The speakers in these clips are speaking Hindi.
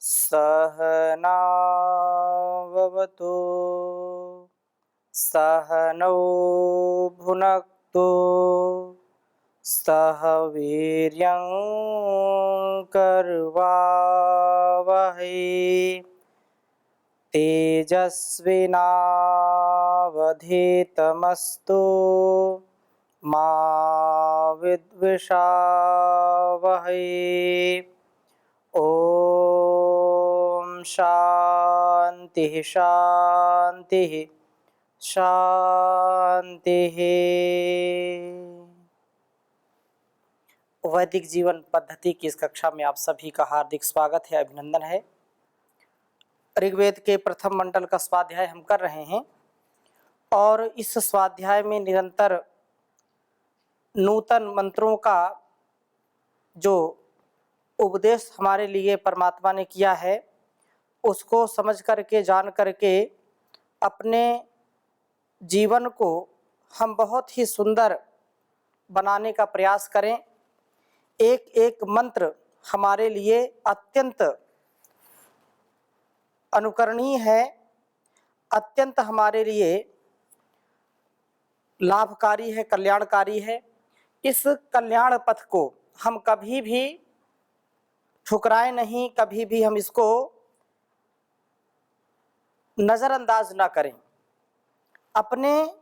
सहनाववतु सहनौ भुनक्तु सह वीर्यं करवावहै तेजस्विनावधीतमस्तु मा विद्विषावहै। ओम शांति शांति शांति। वैदिक जीवन पद्धति की इस कक्षा में आप सभी का हार्दिक स्वागत है, अभिनंदन है। ऋग्वेद के प्रथम मंडल का स्वाध्याय हम कर रहे हैं और इस स्वाध्याय में निरंतर नूतन मंत्रों का जो उपदेश हमारे लिए परमात्मा ने किया है उसको समझ करके, जान करके अपने जीवन को हम बहुत ही सुंदर बनाने का प्रयास करें। एक एक मंत्र हमारे लिए अत्यंत अनुकरणीय है, अत्यंत हमारे लिए लाभकारी है, कल्याणकारी है। इस कल्याण पथ को हम कभी भी ठुकराएं नहीं, कभी भी हम इसको नज़रअंदाज ना करें। अपने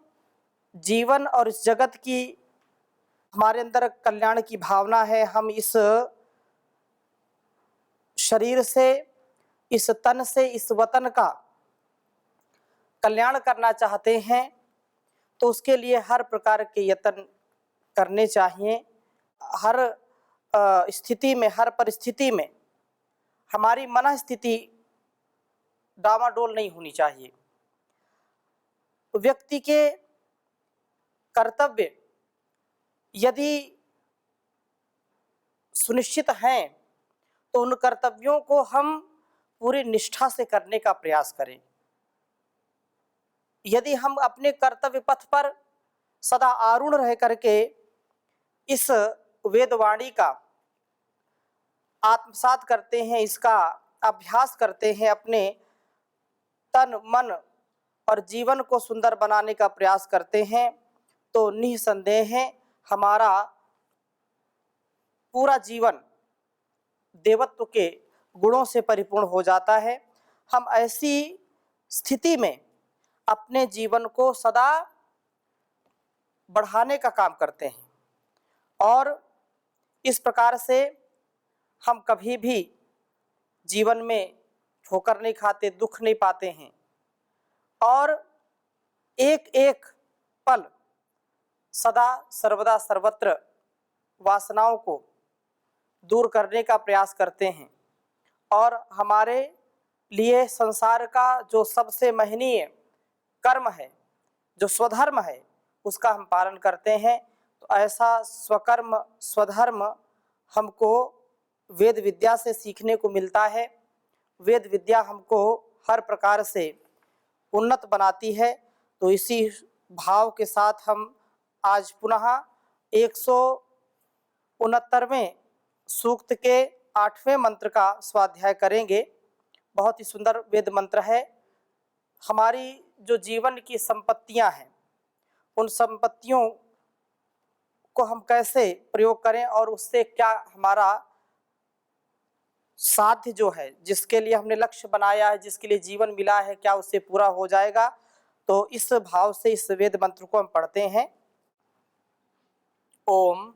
जीवन और इस जगत की हमारे अंदर कल्याण की भावना है। हम इस शरीर से, इस तन से, इस वतन का कल्याण करना चाहते हैं तो उसके लिए हर प्रकार के यत्न करने चाहिए। हर स्थिति में, हर परिस्थिति में हमारी मन स्थिति डामाडोल नहीं होनी चाहिए। व्यक्ति के कर्तव्य यदि सुनिश्चित हैं तो उन कर्तव्यों को हम पूरी निष्ठा से करने का प्रयास करें। यदि हम अपने कर्तव्य पथ पर सदा आरूढ़ रह करके इस वेदवाणी का आत्मसात करते हैं, इसका अभ्यास करते हैं, अपने तन मन और जीवन को सुंदर बनाने का प्रयास करते हैं तो निसंदेह हमारा पूरा जीवन देवत्व के गुणों से परिपूर्ण हो जाता है। हम ऐसी स्थिति में अपने जीवन को सदा बढ़ाने का काम करते हैं और इस प्रकार से हम कभी भी जीवन में ठोकर नहीं खाते, दुख नहीं पाते हैं और एक एक पल सदा सर्वदा सर्वत्र वासनाओं को दूर करने का प्रयास करते हैं और हमारे लिए संसार का जो सबसे महनीय कर्म है, जो स्वधर्म है, उसका हम पालन करते हैं। तो ऐसा स्वकर्म स्वधर्म हमको वेद विद्या से सीखने को मिलता है। वेद विद्या हमको हर प्रकार से उन्नत बनाती है। तो इसी भाव के साथ हम आज पुनः 169वें सूक्त के 8वें मंत्र का स्वाध्याय करेंगे। बहुत ही सुंदर वेद मंत्र है। हमारी जो जीवन की संपत्तियां हैं, उन संपत्तियों को हम कैसे प्रयोग करें और उससे क्या हमारा साध्य जो है, जिसके लिए हमने लक्ष्य बनाया है, जिसके लिए जीवन मिला है, क्या उससे पूरा हो जाएगा। तो इस भाव से इस वेद मंत्र को हम पढ़ते हैं। ओम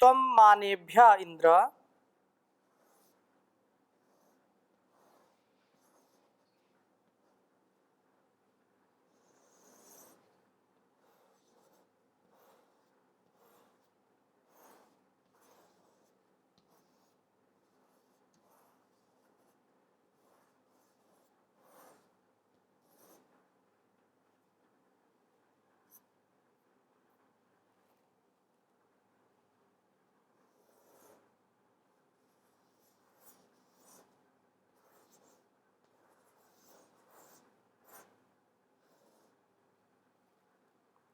त्वं मानेभ्य इंद्र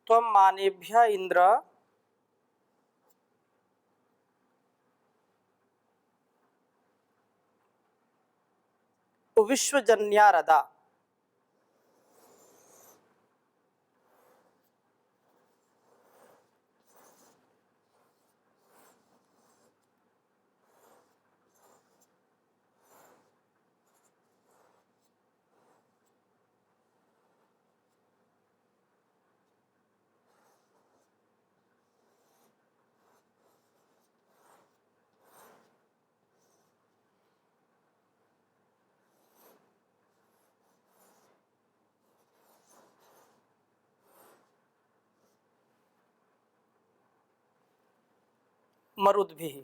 त्वं मानेभ्य इंद्र विश्वजन्यारदा। मरुद्भिः।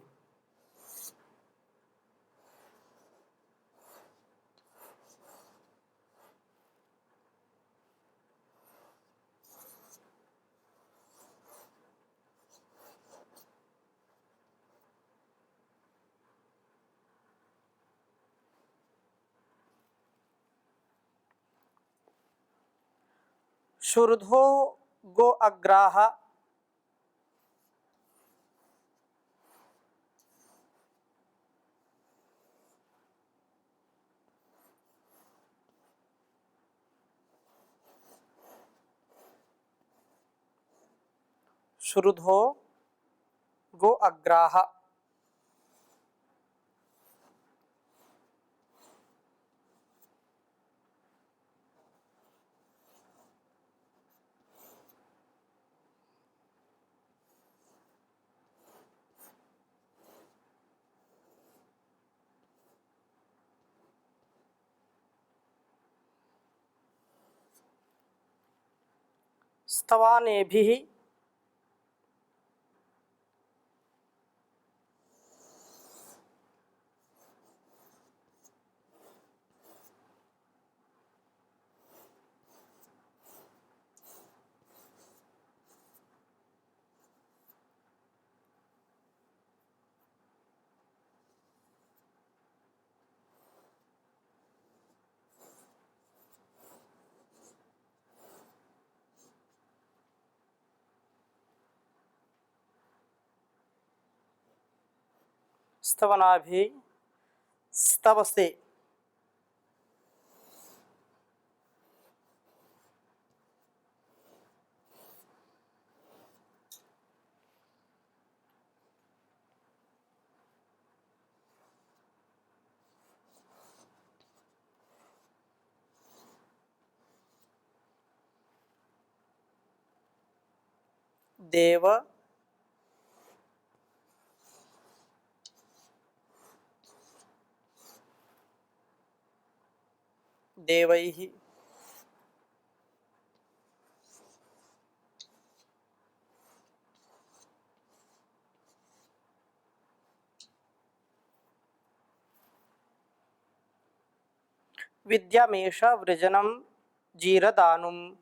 शुर्धो गो अग्राह शुरुधो गो अग्राह। स्तवानेभिः स्तवनाभिः स्तवसे। देव देवैः विद्यामेष वृजनं जीरदानुम्।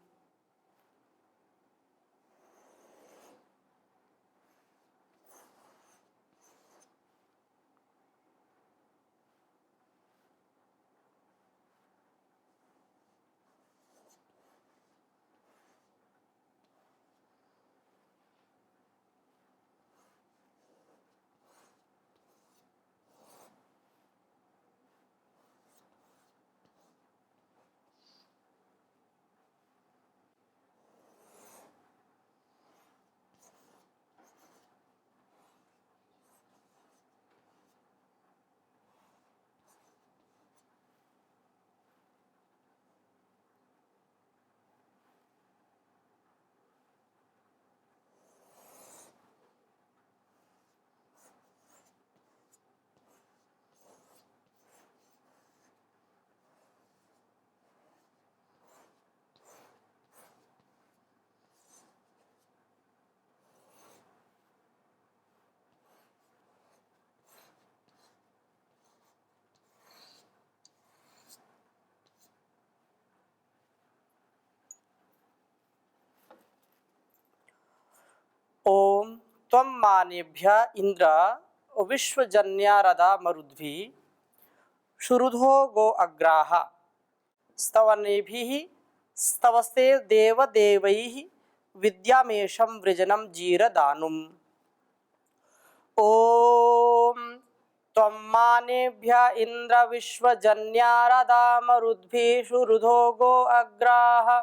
ओम त्वं मानेभ्य इंद्र विश्वजन्यारदा मरुद्भिः शुरुधो गो अग्राः। स्तवनेभिः स्तवसे देवदेवैः विद्यामेशं वृजनं जीरदानुम्। ॐ त्वं मानेभ्य इन्द्र विश्वजन्यारदामरुद्भिषु रुधो गो अग्राः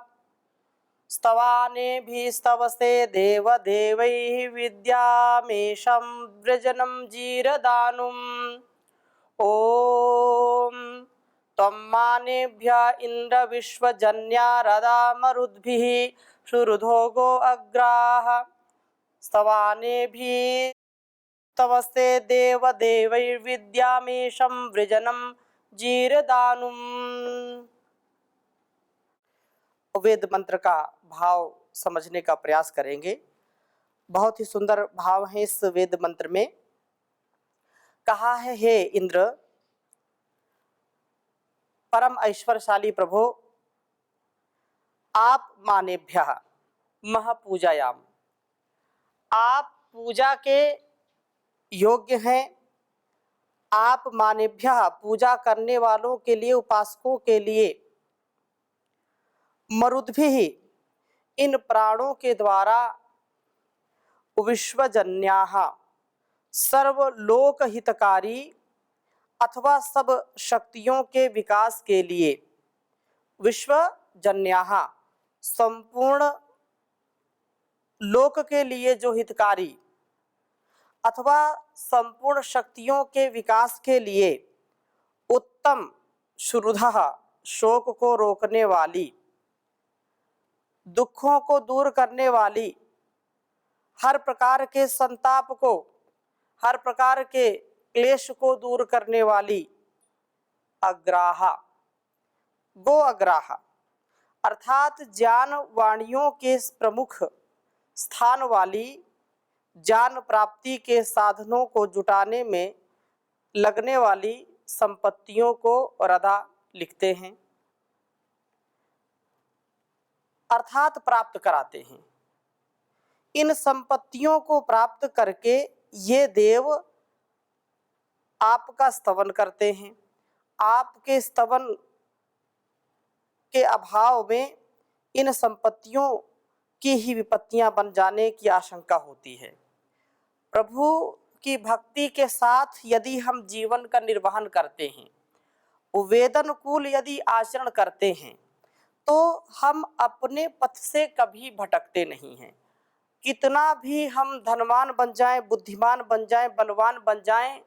स्तवानेभिस्तवसे देवदेवैः विद्यामेशं वृजनं जीरदानुम्। ॐ त्वं मानेभ्य इन्द्र विश्वजन्यारदामरुद्भिः शुरुधो गो अग्राः स्तवानेभिः तवस्ते देवदेवैर्विद्यामेशं वृजनं जीरदानुम्। वेद मंत्र का भाव समझने का प्रयास करेंगे। बहुत ही सुंदर भाव है इस वेद मंत्र में। कहा है, हे इंद्र, परम ऐश्वर्यशाली प्रभु, आप मानेभ्यः महपूजायाम, आप पूजा के योग्य हैं। आप मानेभ्यः पूजा करने वालों के लिए, उपासकों के लिए, मरुद्भिः इन प्राणों के द्वारा, विश्वजन्याः सर्वलोक हितकारी अथवा सब शक्तियों के विकास के लिए, विश्वजन्याः संपूर्ण लोक के लिए जो हितकारी अथवा संपूर्ण शक्तियों के विकास के लिए, उत्तम शुरुधः शोक को रोकने वाली, दुखों को दूर करने वाली, हर प्रकार के संताप को, हर प्रकार के क्लेश को दूर करने वाली अग्राहा, गो अग्राहा अर्थात ज्ञान वाणियों के प्रमुख स्थान वाली, ज्ञान प्राप्ति के साधनों को जुटाने में लगने वाली संपत्तियों को रदा लिखते हैं, अर्थात प्राप्त कराते हैं। इन संपत्तियों को प्राप्त करके ये देव आपका स्तवन करते हैं। आपके स्तवन के अभाव में इन संपत्तियों की ही विपत्तियां बन जाने की आशंका होती है। प्रभु की भक्ति के साथ यदि हम जीवन का निर्वहन करते हैं, वेदानुकूल यदि आचरण करते हैं, तो हम अपने पथ से कभी भटकते नहीं हैं। कितना भी हम धनवान बन जाएं, बुद्धिमान बन जाएं, बलवान बन जाएं,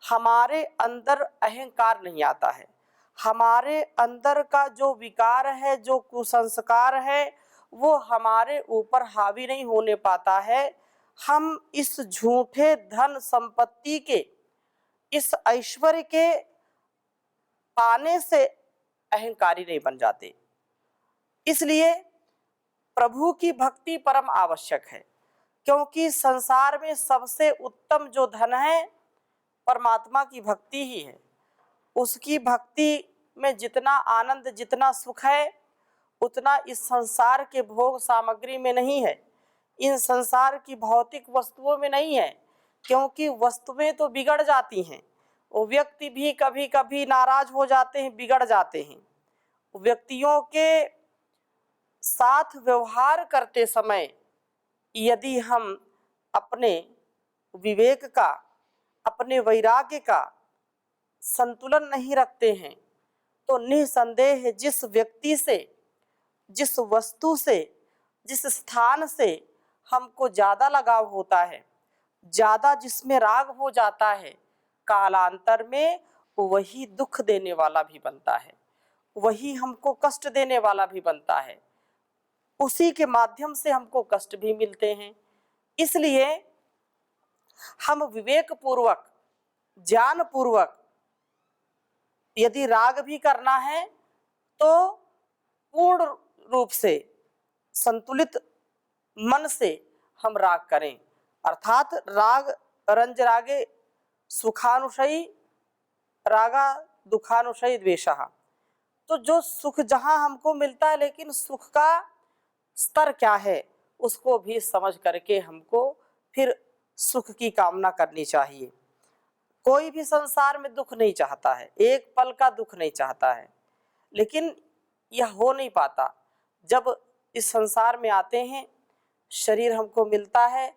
हमारे अंदर अहंकार नहीं आता है। हमारे अंदर का जो विकार है, जो कुसंस्कार है, वो हमारे ऊपर हावी नहीं होने पाता है। हम इस झूठे धन संपत्ति के, इस ऐश्वर्य के पाने से अहंकारी नहीं बन जाते। इसलिए प्रभु की भक्ति परम आवश्यक है, क्योंकि संसार में सबसे उत्तम जो धन है परमात्मा की भक्ति ही है। उसकी भक्ति में जितना आनंद, जितना सुख है, उतना इस संसार के भोग सामग्री में नहीं है, इन संसार की भौतिक वस्तुओं में नहीं है। क्योंकि वस्तुएं तो बिगड़ जाती हैं, वो व्यक्ति भी कभी कभी नाराज हो जाते हैं, बिगड़ जाते हैं। व्यक्तियों के साथ व्यवहार करते समय यदि हम अपने विवेक का, अपने वैराग्य का संतुलन नहीं रखते हैं, तो निसंदेह जिस व्यक्ति से, जिस वस्तु से, जिस स्थान से हमको ज़्यादा लगाव होता है, ज़्यादा जिसमें राग हो जाता है, कालांतर में वही दुख देने वाला भी बनता है, वही हमको कष्ट देने वाला भी बनता है, उसी के माध्यम से हमको कष्ट भी मिलते हैं। इसलिए हम विवेक पूर्वक, ज्ञान पूर्वक यदि राग भी करना है तो पूर्ण रूप से संतुलित मन से हम राग करें। अर्थात राग रंज रागे सुखानुशयी रागा दुखानुशयी द्वेषः। तो जो सुख जहाँ हमको मिलता है, लेकिन सुख का स्तर क्या है उसको भी समझ करके हमको फिर सुख की कामना करनी चाहिए। कोई भी संसार में दुख नहीं चाहता है, एक पल का दुख नहीं चाहता है, लेकिन यह हो नहीं पाता। जब इस संसार में आते हैं शरीर हमको मिलता है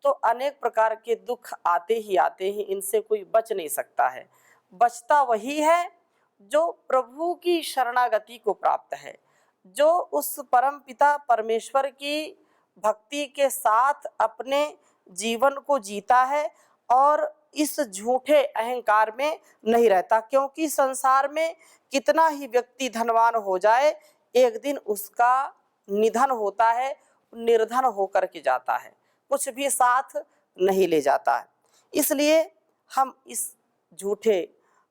तो अनेक प्रकार के दुख आते ही आते हैं, इनसे कोई बच नहीं सकता है। बचता वही है जो प्रभु की शरणागति को प्राप्त है, जो उस परम पिता परमेश्वर की भक्ति के साथ अपने जीवन को जीता है और इस झूठे अहंकार में नहीं रहता। क्योंकि संसार में कितना ही व्यक्ति धनवान हो जाए, एक दिन उसका निधन होता है, निर्धन होकर के जाता है, कुछ भी साथ नहीं ले जाता है। इसलिए हम इस झूठे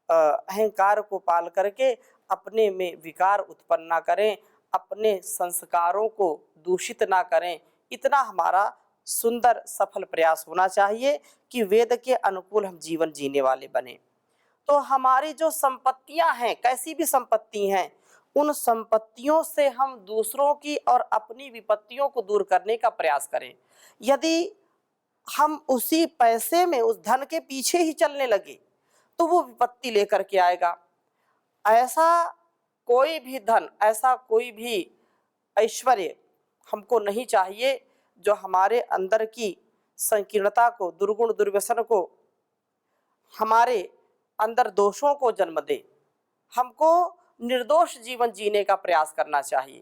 अहंकार को पाल करके अपने में विकार उत्पन्न ना करें, अपने संस्कारों को दूषित ना करें। इतना हमारा सुंदर सफल प्रयास होना चाहिए कि वेद के अनुकूल हम जीवन जीने वाले बने। तो हमारी जो संपत्तियां हैं, कैसी भी संपत्ति हैं, उन संपत्तियों से हम दूसरों की और अपनी विपत्तियों को दूर करने का प्रयास करें। यदि हम उसी पैसे में, उस धन के पीछे ही चलने लगे तो वो विपत्ति लेकर के आएगा। ऐसा कोई भी धन, ऐसा कोई भी ऐश्वर्य हमको नहीं चाहिए जो हमारे अंदर की संकीर्णता को, दुर्गुण दुर्व्यसन को, हमारे अंदर दोषों को जन्म दे। हमको निर्दोष जीवन जीने का प्रयास करना चाहिए।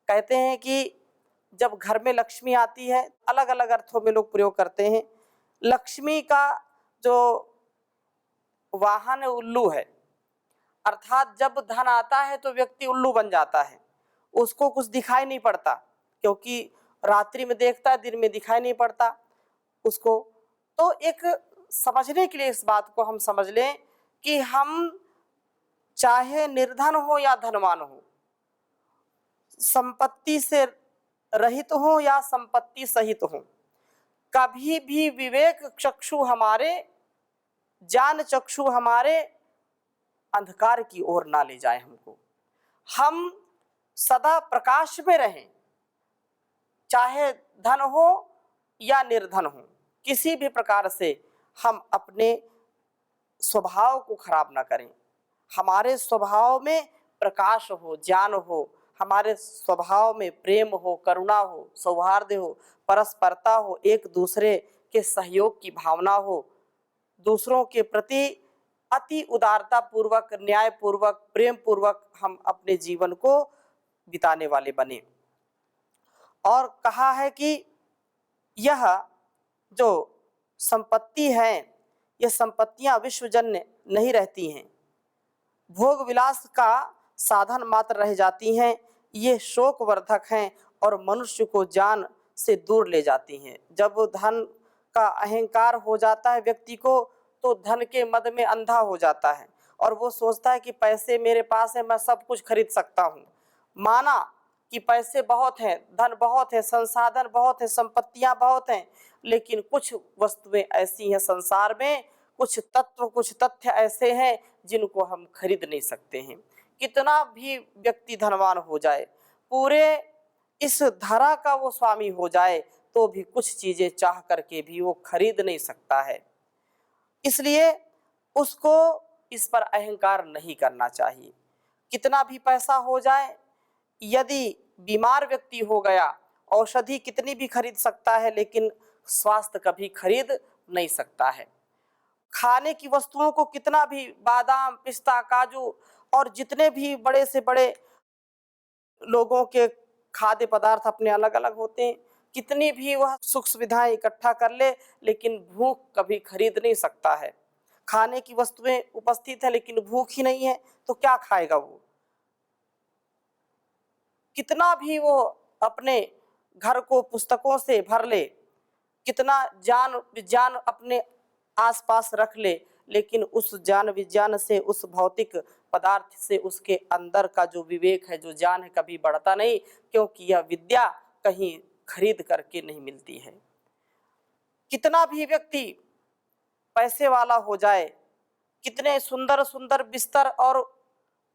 कहते हैं कि जब घर में लक्ष्मी आती है, अलग अलग अर्थों में लोग प्रयोग करते हैं। लक्ष्मी का जो वाहन उल्लू है, अर्थात जब धन आता है तो व्यक्ति उल्लू बन जाता है, उसको कुछ दिखाई नहीं पड़ता, क्योंकि रात्रि में देखता है, दिन में दिखाई नहीं पड़ता उसको। तो एक समझने के लिए इस बात को हम समझ लें कि हम चाहे निर्धन हो या धनवान हो, संपत्ति से रहित हो या संपत्ति सहित हो, कभी भी विवेक चक्षु हमारे, ज्ञान चक्षु हमारे अंधकार की ओर ना ले जाए हमको। हम सदा प्रकाश में रहें, चाहे धन हो या निर्धन हो, किसी भी प्रकार से हम अपने स्वभाव को खराब ना करें। हमारे स्वभाव में प्रकाश हो, ज्ञान हो, हमारे स्वभाव में प्रेम हो, करुणा हो, सौहार्द हो, परस्परता हो, एक दूसरे के सहयोग की भावना हो, दूसरों के प्रति अति उदारता पूर्वक, न्याय पूर्वक, प्रेम पूर्वक हम अपने जीवन को बिताने वाले बने। और कहा है कि यह जो संपत्ति है, ये संपत्तियां विश्वजन्य नहीं रहती हैं, भोग विलास का साधन मात्र रह जाती हैं। ये शोकवर्धक हैं और मनुष्य को जान से दूर ले जाती हैं। जब धन का अहंकार हो जाता है व्यक्ति को, तो धन के मद में अंधा हो जाता है और वो सोचता है कि पैसे मेरे पास है, मैं सब कुछ खरीद सकता हूँ। माना कि पैसे बहुत हैं, धन बहुत है, संसाधन बहुत है, संपत्तियां बहुत हैं, लेकिन कुछ वस्तुएं ऐसी हैं संसार में, कुछ तत्व, कुछ तथ्य ऐसे हैं जिनको हम खरीद नहीं सकते हैं। कितना भी व्यक्ति धनवान हो जाए, पूरे इस धरा का वो स्वामी हो जाए, तो भी कुछ चीजें चाह करके भी वो खरीद नहीं सकता है। इसलिए उसको इस पर अहंकार नहीं करना चाहिए। कितना भी पैसा हो जाए, यदि बीमार व्यक्ति हो गया, औषधि कितनी भी खरीद सकता है, लेकिन स्वास्थ्य कभी खरीद नहीं सकता है। खाने की वस्तुओं को कितना भी, बादाम, पिस्ता, काजू और जितने भी बड़े से बड़े लोगों के खाद्य पदार्थ अपने अलग अलग होते हैं, कितनी भी वह सुख सुविधाएं इकट्ठा कर ले, लेकिन भूख कभी खरीद नहीं सकता है। खाने की वस्तुएं उपस्थित है लेकिन भूख ही नहीं है, तो क्या खाएगा वो? कितना भी वो अपने घर को पुस्तकों से भर ले, कितना ज्ञान विज्ञान अपने आसपास रख ले, लेकिन उस ज्ञान विज्ञान से, उस भौतिक पदार्थ से उसके अंदर का जो विवेक है, जो ज्ञान है, कभी बढ़ता नहीं, क्योंकि यह विद्या कहीं खरीद करके नहीं मिलती है। कितना भी व्यक्ति पैसे वाला हो जाए, कितने सुंदर सुंदर बिस्तर और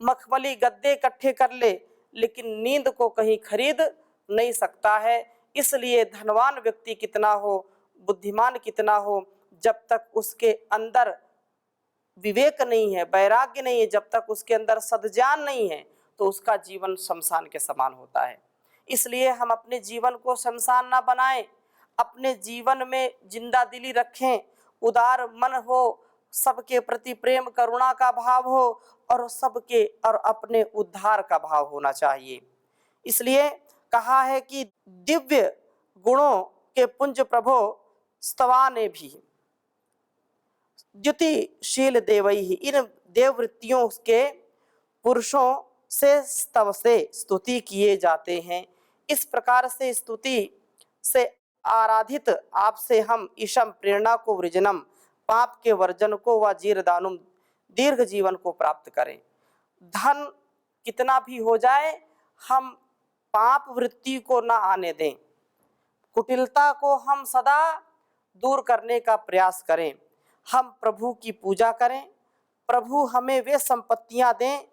मखमली गद्दे इकट्ठे कर ले, लेकिन नींद को कहीं खरीद नहीं सकता है। इसलिए धनवान व्यक्ति कितना हो, बुद्धिमान कितना हो, जब तक उसके अंदर विवेक नहीं है, वैराग्य नहीं है, जब तक उसके अंदर सद्ज्ञान नहीं है, तो उसका जीवन शमशान के समान होता है। इसलिए हम अपने जीवन को शमशान ना बनाएं, अपने जीवन में जिंदा दिली रखें, उदार मन हो, सबके प्रति प्रेम करुणा का भाव हो और सबके और अपने उद्धार का भाव होना चाहिए। इसलिए कहा है कि दिव्य गुणों के पुंज प्रभो स्तवा ने भी द्युतिशील देवई, इन देववृत्तियों के पुरुषों से स्तव से स्तुति किए जाते हैं। इस प्रकार से स्तुति से आराधित आपसे हम ईशम प्रेरणा को वृजनम, पाप के वर्जन को व जीरदानुम, दीर्घ जीवन को प्राप्त करें। धन कितना भी हो जाए हम पाप वृत्ति को न आने दें, कुटिलता को हम सदा दूर करने का प्रयास करें, हम प्रभु की पूजा करें, प्रभु हमें वे संपत्तियां दें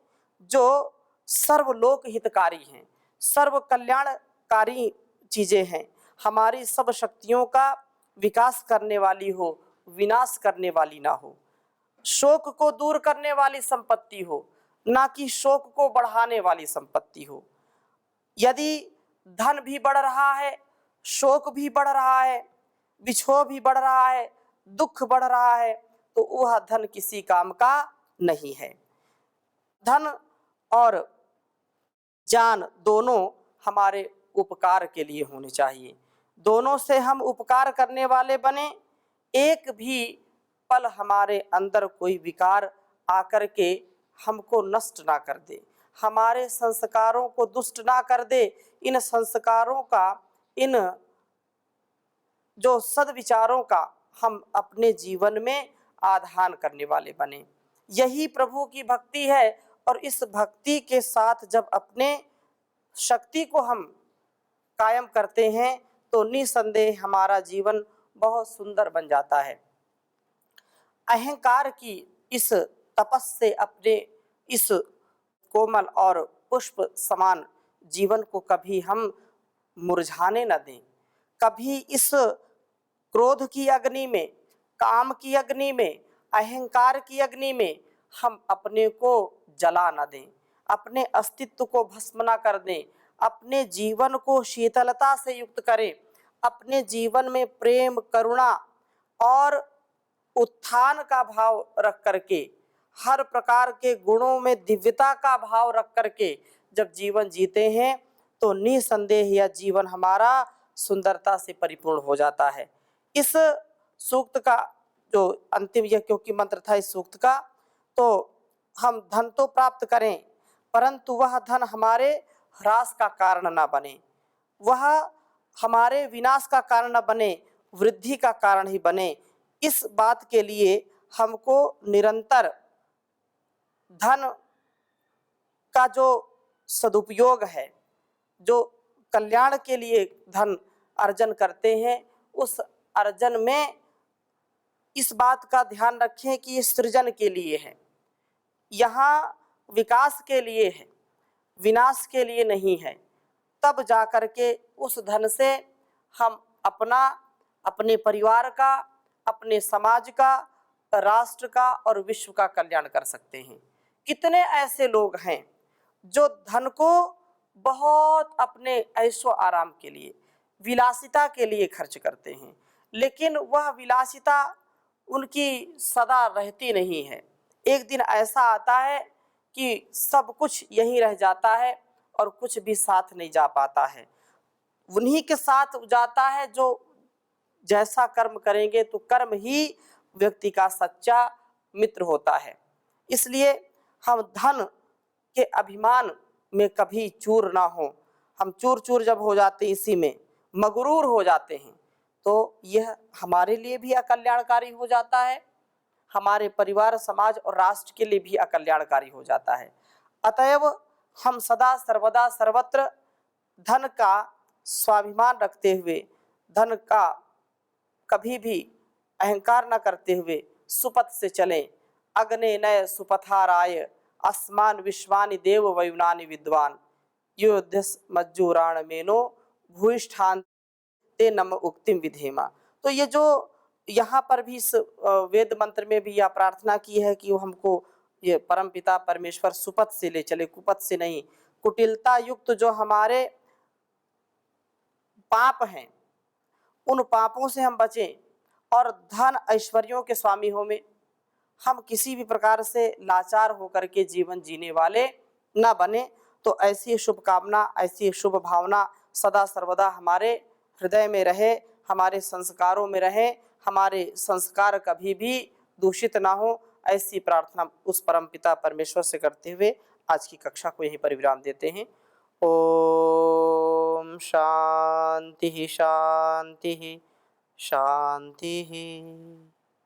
जो सर्वलोक हितकारी हैं, सर्व कल्याणकारी चीजें हैं, हमारी सब शक्तियों का विकास करने वाली हो, विनाश करने वाली ना हो, शोक को दूर करने वाली संपत्ति हो, ना कि शोक को बढ़ाने वाली संपत्ति हो। यदि धन भी बढ़ रहा है, शोक भी बढ़ रहा है, विछोह भी बढ़ रहा है, दुख बढ़ रहा है, तो वह धन किसी काम का नहीं है। धन और जान दोनों हमारे उपकार के लिए होने चाहिए, दोनों से हम उपकार करने वाले बने। एक भी पल हमारे अंदर कोई विकार आकर के हमको नष्ट ना कर दे, हमारे संस्कारों को दुष्ट ना कर दे। इन संस्कारों का, इन जो सद्विचारों का हम अपने जीवन में आधान करने वाले बने। यही प्रभु की भक्ति है और इस भक्ति के साथ जब अपने शक्ति को हम कायम करते हैं तो निसंदेह हमारा जीवन बहुत सुंदर बन जाता है। अहंकार की इस तपस से अपने इस कोमल और पुष्प समान जीवन को कभी हम मुरझाने न दें, कभी इस क्रोध की अग्नि में, काम की अग्नि में, अहंकार की अग्नि में हम अपने को जला न दें, अपने अस्तित्व को भस्म न कर दें, अपने जीवन को शीतलता से युक्त करें, अपने जीवन में प्रेम, करुणा और उत्थान का भाव रख करके, हर प्रकार के गुणों में दिव्यता का भाव रख करके जब जीवन जीते हैं तो निसंदेह यह जीवन हमारा सुंदरता से परिपूर्ण हो जाता है। इस सूक्त का जो अंतिम यह क्योंकि मंत्र था इस सूक्त का, तो हम धन तो प्राप्त करें परंतु वह धन हमारे ह्रास का कारण न बने, वह हमारे विनाश का कारण न बने, वृद्धि का कारण ही बने। इस बात के लिए हमको निरंतर धन का जो सदुपयोग है, जो कल्याण के लिए धन अर्जन करते हैं, उस अर्जन में इस बात का ध्यान रखें कि ये सृजन के लिए है, यहाँ विकास के लिए है, विनाश के लिए नहीं है। तब जाकर के उस धन से हम अपना, अपने परिवार का, अपने समाज का, राष्ट्र का और विश्व का कल्याण कर सकते हैं। कितने ऐसे लोग हैं जो धन को बहुत अपने ऐशो आराम के लिए, विलासिता के लिए खर्च करते हैं, लेकिन वह विलासिता उनकी सदा रहती नहीं है। एक दिन ऐसा आता है कि सब कुछ यहीं रह जाता है और कुछ भी साथ नहीं जा पाता है। उन्हीं के साथ जाता है जो जैसा कर्म करेंगे तो कर्म ही व्यक्ति का सच्चा मित्र होता है। इसलिए हम धन के अभिमान में कभी चूर ना हो। हम चूर चूर जब हो जाते इसी में मगरूर हो जाते हैं तो यह हमारे लिए भी अकल्याणकारी हो जाता है, हमारे परिवार, समाज और राष्ट्र के लिए भी अकल्याणकारी हो जाता है। अतएव हम सदा सर्वदा सर्वत्र धन का स्वाभिमान रखते हुए, धन का कभी भी अहंकार न करते हुए सुपथ से चलें। अग्ने नय सुपथाराय अस्मान विश्वानि देव वयुनानि विद्वान योध्यस मज्जूराण मेनो भूष्ठान ते नम उक्तिम विधेमा। तो ये जो यहाँ पर भी इस वेद मंत्र में भी यह प्रार्थना की है कि वो हमको ये परमपिता परमेश्वर सुपथ से ले चले, कुपथ से नहीं। कुटिलता युक्त जो हमारे पाप हैं उन पापों से हम बचें और धन ऐश्वर्यों के स्वामी हो में हम किसी भी प्रकार से लाचार होकर के जीवन जीने वाले न बने। तो ऐसी शुभकामना, ऐसी शुभ भावना सदा सर्वदा हमारे हृदय में रहे, हमारे संस्कारों में रहे, हमारे संस्कार कभी भी दूषित ना हो, ऐसी प्रार्थना उस परमपिता परमेश्वर से करते हुए आज की कक्षा को यहीं पर विराम देते हैं। ओम शांति शांति शांति।